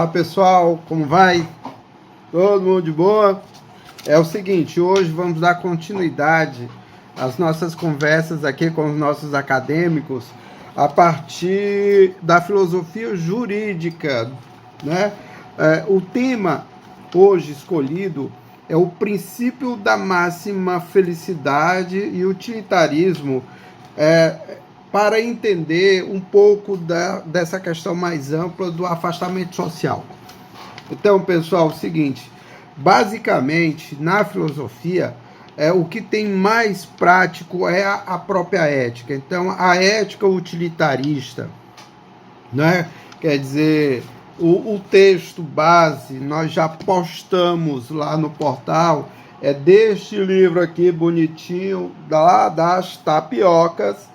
Olá pessoal, como vai? Todo mundo de boa? É o seguinte, hoje vamos dar continuidade às nossas conversas aqui com os nossos acadêmicos a partir da filosofia jurídica, né? O tema hoje escolhido é o princípio da máxima felicidade e utilitarismo, para entender um pouco dessa questão mais ampla do afastamento social. Então, pessoal, é o seguinte, basicamente, na filosofia, o que tem mais prático é a própria ética. Então, a ética utilitarista, né? Quer dizer, o texto base, nós já postamos lá no portal, é deste livro aqui, bonitinho, lá das tapiocas,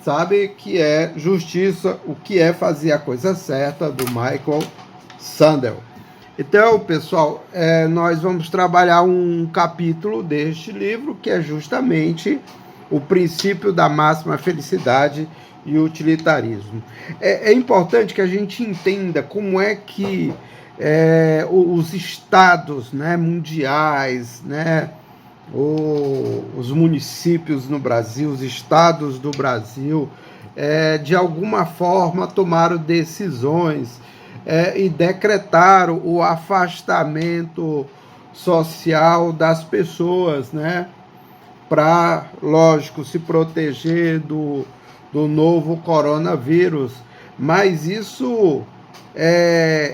sabe, que é Justiça, o que é fazer a coisa certa, do Michael Sandel. Então, pessoal, nós vamos trabalhar um capítulo deste livro, que é justamente o princípio da máxima felicidade e utilitarismo. É importante que a gente entenda como é que os estados, né, mundiais, né, os municípios no Brasil, os estados do Brasil, de alguma forma tomaram decisões e decretaram o afastamento social das pessoas, né? Para, lógico, se proteger do novo coronavírus. Mas isso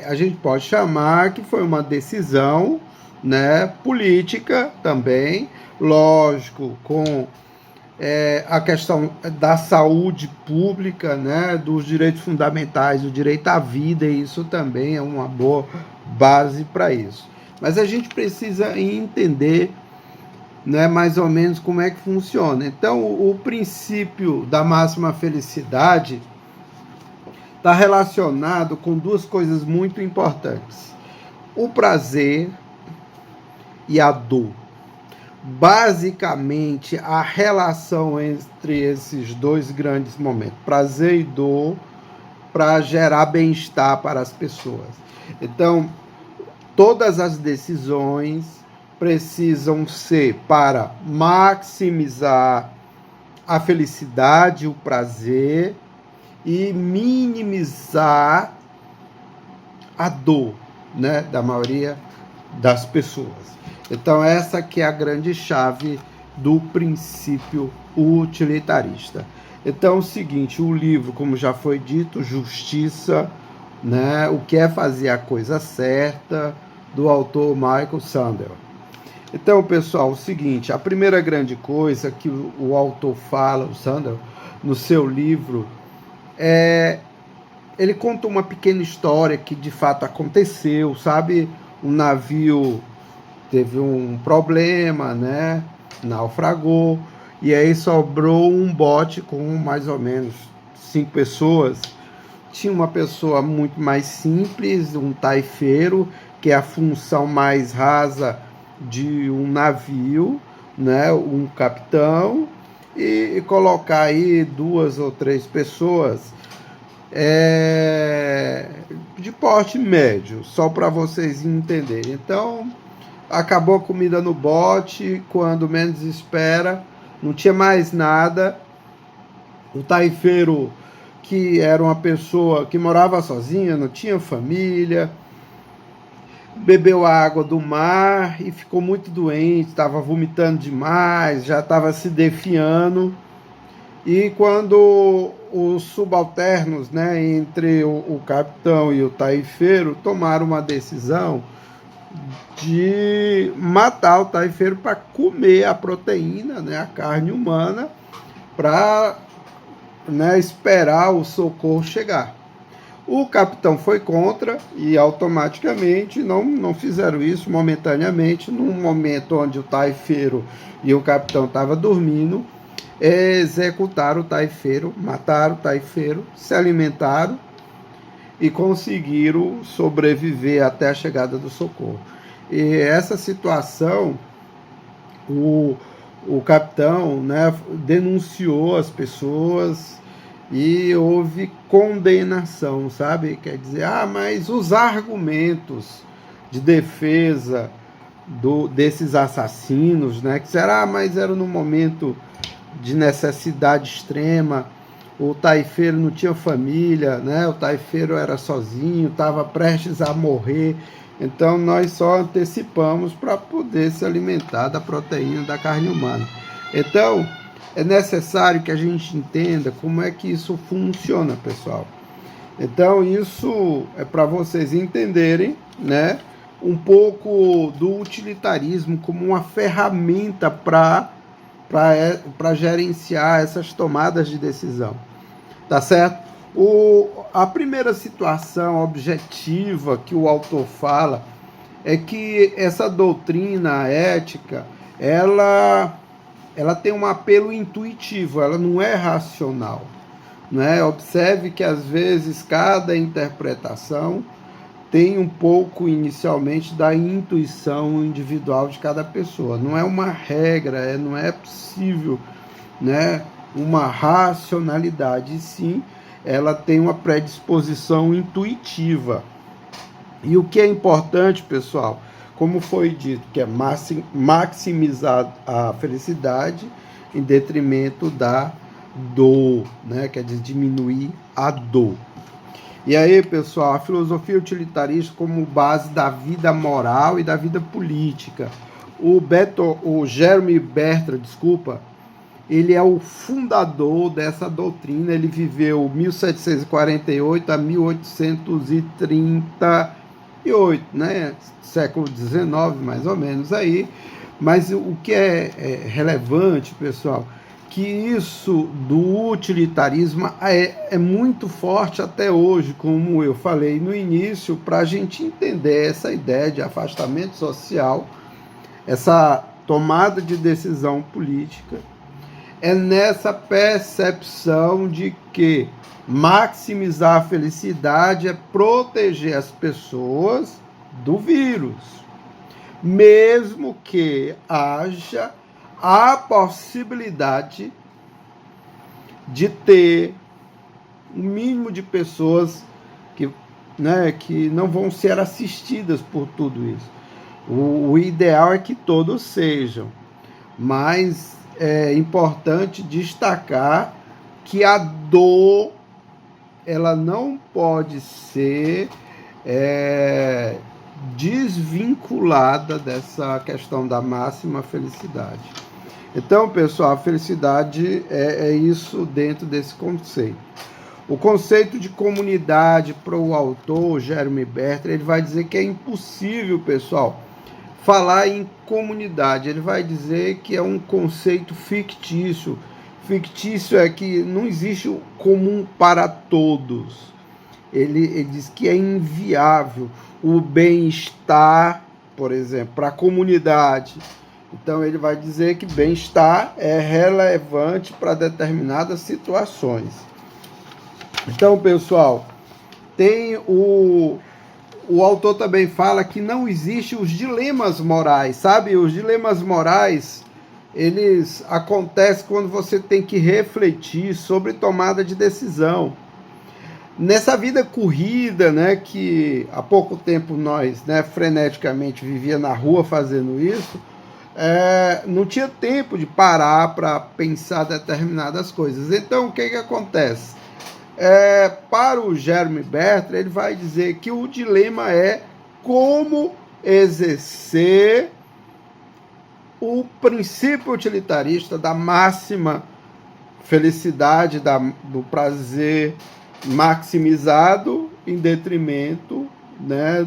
a gente pode chamar que foi uma decisão, né, política também, lógico, com a questão da saúde pública, né, dos direitos fundamentais, o direito à vida, e isso também é uma boa base para isso. Mas a gente precisa entender, né, mais ou menos como é que funciona. Então, o princípio da máxima felicidade está relacionado com duas coisas muito importantes: o prazer e a dor. Basicamente, a relação entre esses dois grandes momentos, prazer e dor, para gerar bem-estar para as pessoas. Então, todas as decisões precisam ser para maximizar a felicidade, o prazer, e minimizar a dor, né, da maioria das pessoas. Então, essa que é a grande chave do princípio utilitarista. Então, é o seguinte, o livro, como já foi dito, Justiça, né, o que é fazer a coisa certa, do autor Michael Sandel. Então, pessoal, é o seguinte, a primeira grande coisa que o autor fala, o Sandel, no seu livro, ele conta uma pequena história que de fato aconteceu, sabe? Um navio teve um problema, né? Naufragou, e aí sobrou um bote com mais ou menos 5 pessoas. Tinha uma pessoa muito mais simples, um taifeiro, que é a função mais rasa de um navio, né? Um capitão, e colocar aí 2 ou 3 pessoas de porte médio, só para vocês entenderem. Então, acabou a comida no bote, quando menos espera, não tinha mais nada. O taifeiro, que era uma pessoa que morava sozinha, não tinha família, bebeu a água do mar e ficou muito doente, estava vomitando demais, já estava se defiando. E quando os subalternos, né, entre o capitão e o taifeiro, tomaram uma decisão de matar o taifeiro para comer a proteína, né, a carne humana, para, né, esperar o socorro chegar. O capitão foi contra e automaticamente não fizeram isso momentaneamente. Num momento onde o taifeiro e o capitão estavam dormindo, executaram o taifeiro, mataram o taifeiro, se alimentaram e conseguiram sobreviver até a chegada do socorro. E essa situação, o capitão, né, denunciou as pessoas e houve condenação, sabe? Quer dizer, mas os argumentos de defesa desses assassinos, né? Que será, mas era no momento de necessidade extrema, o taifeiro não tinha família, né? O taifeiro era sozinho, estava prestes a morrer, então nós só antecipamos para poder se alimentar da proteína da carne humana. Então, é necessário que a gente entenda como é que isso funciona, pessoal. Então, isso é para vocês entenderem, né, um pouco do utilitarismo como uma ferramenta para gerenciar essas tomadas de decisão. Tá certo? A primeira situação objetiva que o autor fala é que essa doutrina ética, ela tem um apelo intuitivo, ela não é racional. Né? Observe que, às vezes, cada interpretação tem um pouco, inicialmente, da intuição individual de cada pessoa. Não é uma regra, não é possível, né, uma racionalidade, e sim, ela tem uma predisposição intuitiva. E o que é importante, pessoal, como foi dito, que é maximizar a felicidade em detrimento da dor, né? Quer dizer, diminuir a dor. E aí, pessoal, a filosofia utilitarista como base da vida moral e da vida política. O Jeremy Bertrand, ele é o fundador dessa doutrina. Ele viveu 1748 a 1838, né? Século XIX, mais ou menos aí. Mas o que é relevante, pessoal, que isso do utilitarismo é muito forte até hoje, como eu falei no início, para a gente entender essa ideia de afastamento social, essa tomada de decisão política. É nessa percepção de que maximizar a felicidade é proteger as pessoas do vírus, mesmo que haja a possibilidade de ter um mínimo de pessoas que não vão ser assistidas por tudo isso. O ideal é que todos sejam, mas é importante destacar que a dor, ela não pode ser desvinculada dessa questão da máxima felicidade. Então, pessoal, a felicidade é isso dentro desse conceito. O conceito de comunidade para o autor, Jeremy Bertrand, ele vai dizer que é impossível, pessoal, falar em comunidade. Ele vai dizer que é um conceito fictício. Fictício é que não existe o comum para todos. Ele diz que é inviável o bem-estar, por exemplo, para a comunidade. Então, ele vai dizer que bem-estar é relevante para determinadas situações. Então, pessoal, tem o autor também fala que não existe os dilemas morais, sabe? Os dilemas morais, eles acontecem quando você tem que refletir sobre tomada de decisão. Nessa vida corrida, né, que há pouco tempo nós, freneticamente vivia na rua fazendo isso, não tinha tempo de parar para pensar determinadas coisas. Então, o que acontece? Para o Jeremy Bertrand, ele vai dizer que o dilema é como exercer o princípio utilitarista da máxima felicidade, do prazer maximizado em detrimento,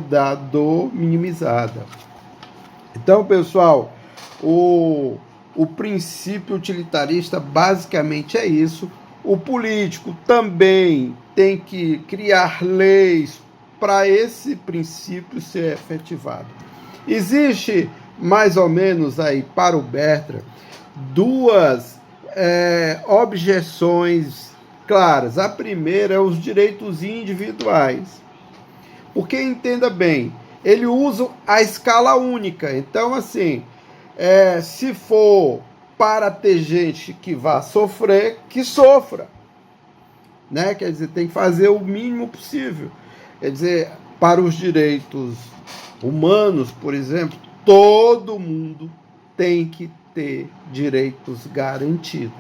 da dor minimizada. Então, pessoal, o princípio utilitarista basicamente é isso. O político também tem que criar leis para esse princípio ser efetivado. Existe, mais ou menos, aí para o Bertrand, duas objeções claras. A primeira é os direitos individuais. Porque, entenda bem, ele usa a escala única. Então, assim, se for para ter gente que vá sofrer, que sofra. né? Quer dizer, tem que fazer o mínimo possível. Quer dizer, para os direitos humanos, por exemplo, todo mundo tem que ter direitos garantidos.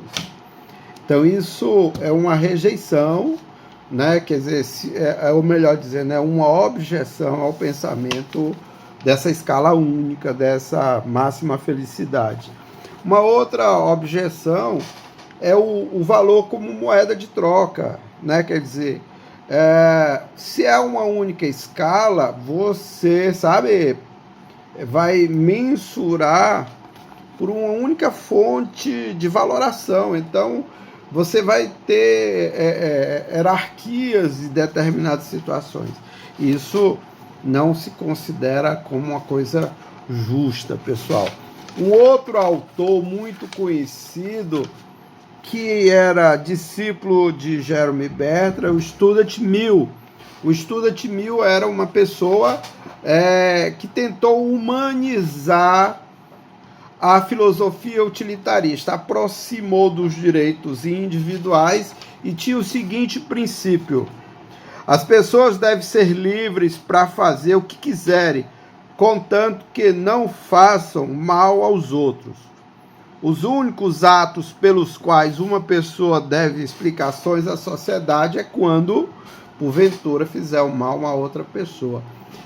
Então, isso é uma rejeição, né? Quer dizer, ou melhor dizendo, é uma objeção ao pensamento dessa escala única, dessa máxima felicidade. Uma outra objeção é o valor como moeda de troca, né? Quer dizer, se é uma única escala, você, sabe, vai mensurar por uma única fonte de valoração. Então, você vai ter hierarquias em determinadas situações. Isso não se considera como uma coisa justa, pessoal. Um outro autor muito conhecido, que era discípulo de Jeremy Bentham, o Stuart Mill. O Stuart Mill era uma pessoa que tentou humanizar a filosofia utilitarista, aproximou dos direitos individuais e tinha o seguinte princípio: as pessoas devem ser livres para fazer o que quiserem, contanto que não façam mal aos outros. Os únicos atos pelos quais uma pessoa deve explicações à sociedade é quando, porventura, fizer o mal a outra pessoa.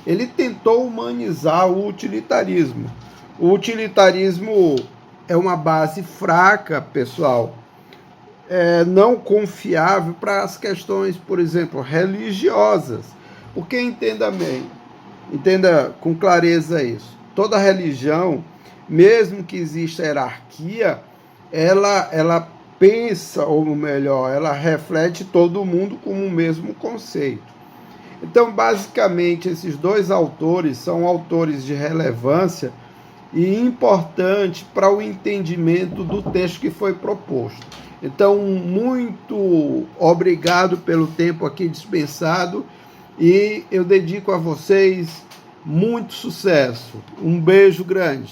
Ele tentou humanizar o utilitarismo. O utilitarismo é uma base fraca, pessoal, não confiável para as questões, por exemplo, religiosas. Porque entenda bem, entenda com clareza isso. Toda religião, mesmo que exista hierarquia, ela pensa, ou melhor, ela reflete todo mundo como o mesmo conceito. Então, basicamente, esses dois autores são autores de relevância e importante para o entendimento do texto que foi proposto. Então, muito obrigado pelo tempo aqui dispensado e eu dedico a vocês muito sucesso. Um beijo grande.